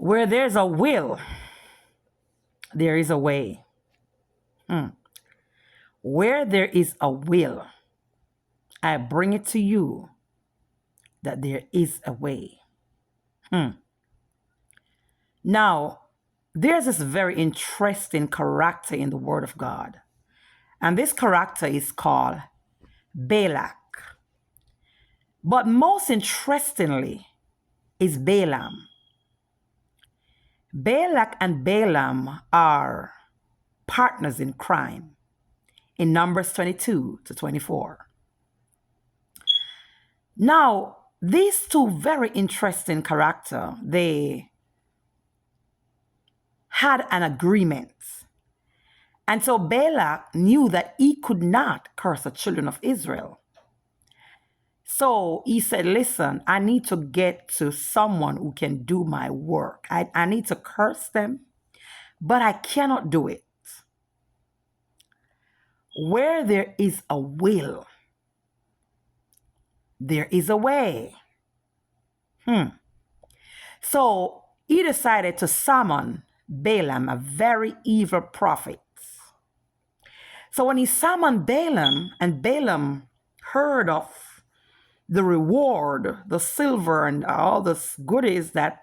Where there's a will, there is a way. Where there is a will, I bring it to you that there is a way. Now, there's this very interesting character in the Word of God. And this character is called Balak. But most interestingly is Balaam. Balak and Balaam are partners in crime in Numbers 22 to 24. Now, these two very interesting characters, they had an agreement. And so Balak knew that he could not curse the children of Israel. So he said, listen, I need to get to someone who can do my work. I need to curse them, but I cannot do it. Where there is a will, there is a way. So he decided to summon Balaam, a very evil prophet. So when he summoned Balaam, and Balaam heard of the reward, the silver and all the goodies that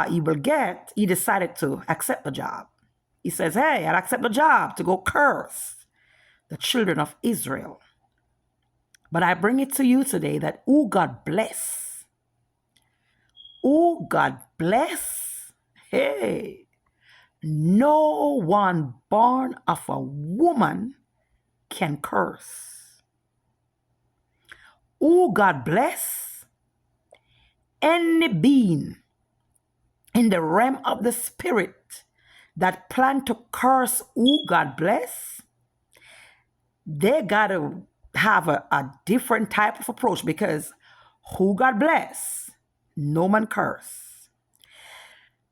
he will get, he decided to accept the job. He says, hey, I'll accept the job to go curse the children of Israel. But I bring it to you today that, oh, God bless. Oh, God bless. Hey, no one born of a woman can curse. Oh, God bless. Any being in the realm of the spirit that plan to curse, oh, God bless, they got to have a different type of approach, because who God bless, no man curse.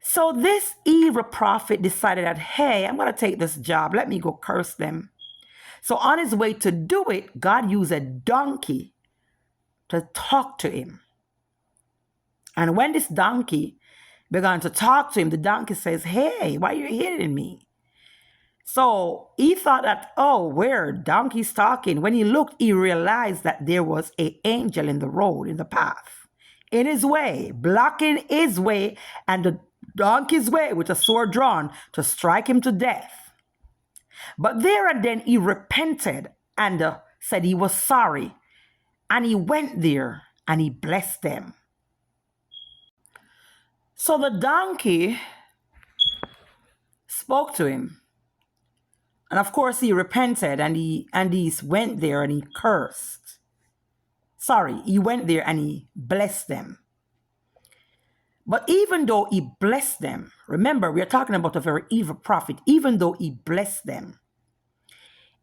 So this evil prophet decided that, hey, I'm going to take this job. Let me go curse them. So on his way to do it, God used a donkey to talk to him. And when this donkey began to talk to him, the donkey says, hey, why are you hitting me? So he thought that, oh, where donkey's talking. When he looked, he realized that there was an angel in the road, in the path, in his way, blocking his way and the donkey's way with a sword drawn to strike him to death. But there and then he repented and said he was sorry. And he went there and he blessed them. So the donkey spoke to him. And of course, he repented and he went there and he cursed. Sorry, he went there and he blessed them. But even though he blessed them, remember, we are talking about a very evil prophet, even though he blessed them,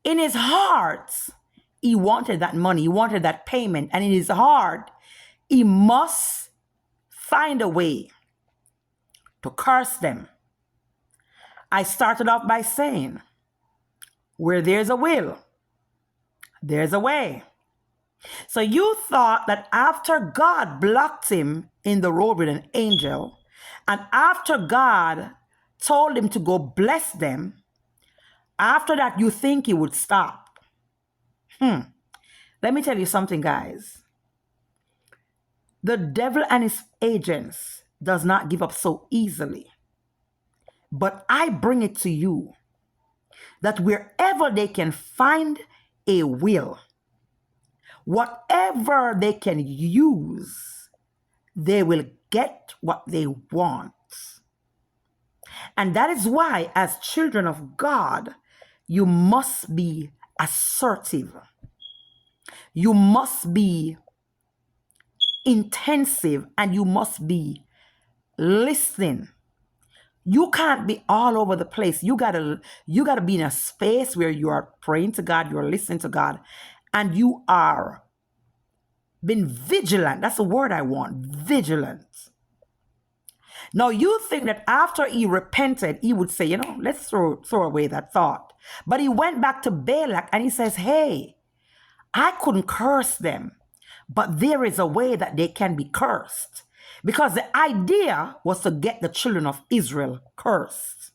in his heart, he wanted that money, he wanted that payment. And in his heart, he must find a way to curse them. I started off by saying, where there's a will, there's a way. So you thought that after God blocked him in the road with an angel, and after God told him to go bless them, after that you think he would stop. Let me tell you something, guys. The devil and his agents does not give up so easily. But I bring it to you that wherever they can find a will, whatever they can use, they will get what they want. And that is why, as children of God, you must be assertive. You must be intensive, and you must be listening. You can't be all over the place. You gotta be in a space where you are praying to God, you are listening to God, and you are being vigilant. That's the word I want, vigilant. Now you think that after he repented, he would say, let's throw away that thought. But he went back to Balak and he says, hey, I couldn't curse them, but there is a way that they can be cursed. because the idea was to get the children of Israel cursed.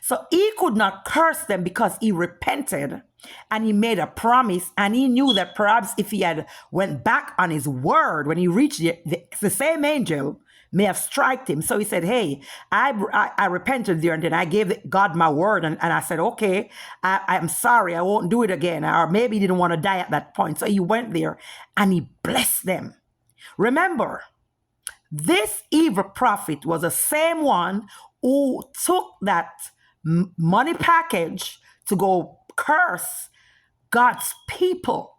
So he could not curse them because he repented and he made a promise, and he knew that perhaps if he had went back on his word when he reached the same angel may have struck him. So he said, hey, I repented there, and then I gave God my word, and I said, okay, I'm sorry, I won't do it again. Or maybe he didn't want to die at that point. So he went there and he blessed them. Remember, this evil prophet was the same one who took that money package to go curse God's people.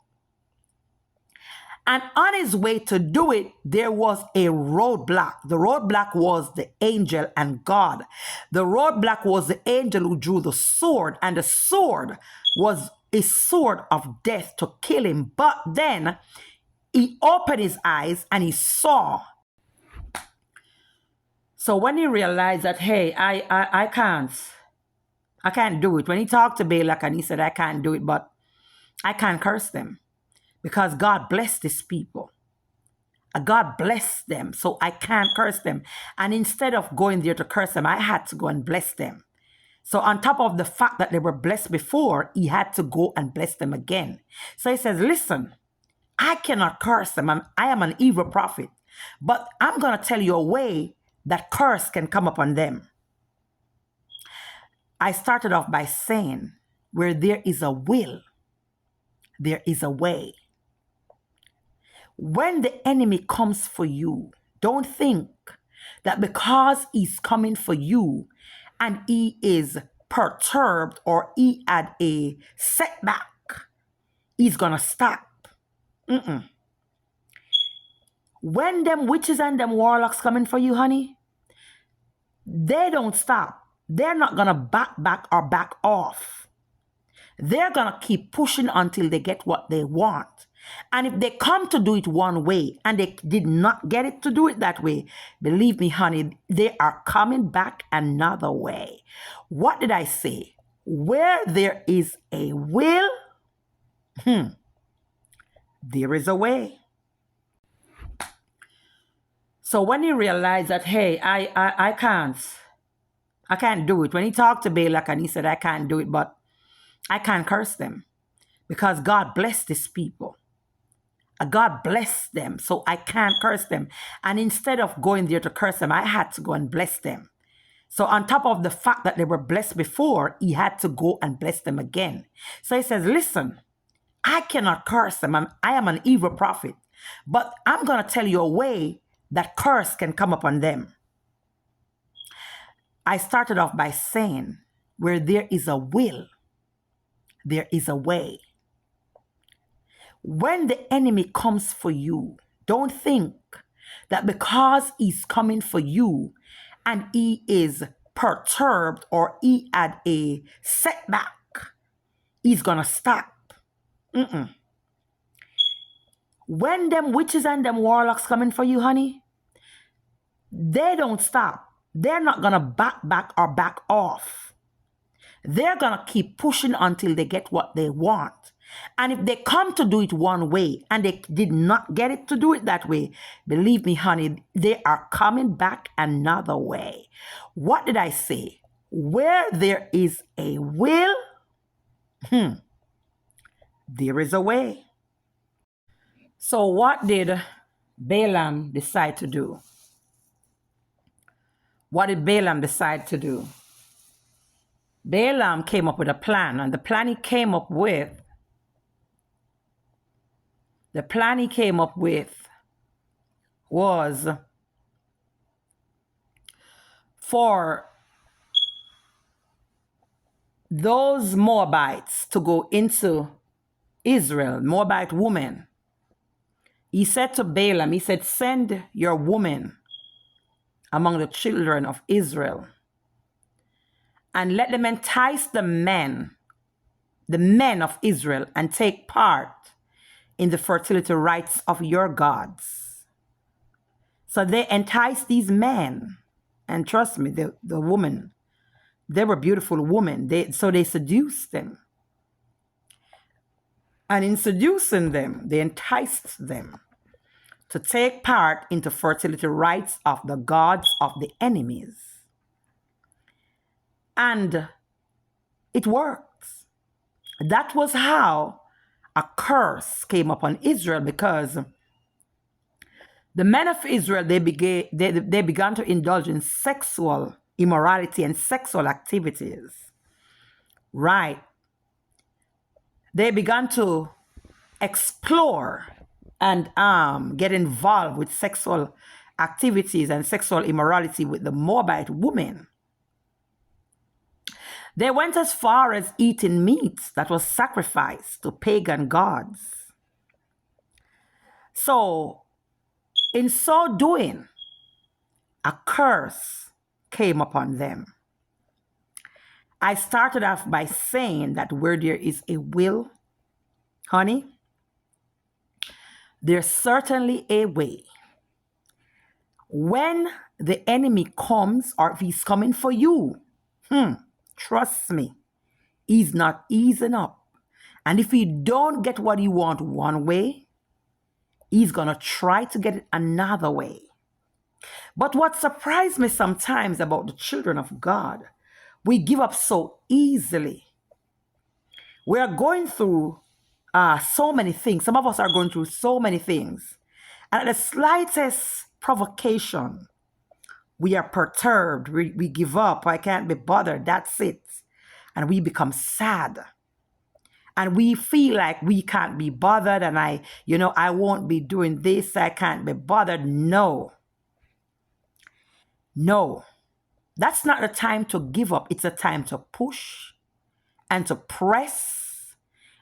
And on his way to do it, there was a roadblock. The roadblock was the angel and God. The roadblock was the angel who drew the sword, and the sword was a sword of death to kill him. But then he opened his eyes and he saw. So when he realized that, hey, I can't do it. When he talked to Balak and he said, I can't do it, but I can't curse them because God blessed his people. God blessed them, so I can't curse them. And instead of going there to curse them, I had to go and bless them. So on top of the fact that they were blessed before, he had to go and bless them again. So he says, listen, I cannot curse them. I am an evil prophet, but I'm going to tell you a way that curse can come upon them. I started off by saying, where there is a will, there is a way. When the enemy comes for you, don't think that because he's coming for you and he is perturbed or he had a setback, he's going to stop. When them witches and them warlocks coming for you, honey, they don't stop. They're not going to back or back off. They're going to keep pushing until they get what they want. And if they come to do it one way and they did not get it to do it that way, believe me, honey, they are coming back another way. What did I say? Where there is a will, there is a way. So when he realized that, hey, I can't do it. When he talked to Balak and he said, I can't do it, but I can't curse them because God blessed his people. God blessed them, so I can't curse them. And instead of going there to curse them, I had to go and bless them. So on top of the fact that they were blessed before, he had to go and bless them again. So he says, listen, I cannot curse them. I am an evil prophet, but I'm going to tell you a way that curse can come upon them. I started off by saying, where there is a will, there is a way. When the enemy comes for you, don't think that because he's coming for you and he is perturbed or he had a setback, he's going to stop. When them witches and them warlocks coming for you, honey, they don't stop. They're not going to back or back off. They're going to keep pushing until they get what they want. And if they come to do it one way and they did not get it to do it that way, believe me, honey, they are coming back another way. What did I say? Where there is a will, there is a way. So what did Balaam decide to do? What did Balaam decide to do? Balaam came up with a plan, and the plan he came up with was for those Moabites to go into Israel, Moabite women. He said to Balaam, he said, send your women among the children of Israel and let them entice the men of Israel, and take part in the fertility rites of your gods. So they enticed these men, and trust me, the woman, they were beautiful women. So they seduced them. And in seducing them, they enticed them to take part into fertility rites of the gods of the enemies. And it works. That was how a curse came upon Israel, because the men of Israel, they began to indulge in sexual immorality and sexual activities. Right. They began to explore and get involved with sexual activities and sexual immorality with the Moabite women. They went as far as eating meat that was sacrificed to pagan gods. So, in so doing, a curse came upon them. I started off by saying that where there is a will, honey, there's certainly a way. When the enemy comes, or if he's coming for you, trust me, he's not easing up. And if he don't get what he wants one way, he's going to try to get it another way. But what surprised me sometimes about the children of God, we give up so easily. We are going through so many things. Some of us are going through so many things. And at the slightest provocation, we are perturbed. We give up. I can't be bothered. That's it. And we become sad. And we feel like we can't be bothered. And I won't be doing this. I can't be bothered. No. That's not the time to give up. It's a time to push and to press.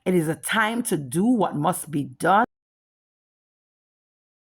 It is a time to do what must be done.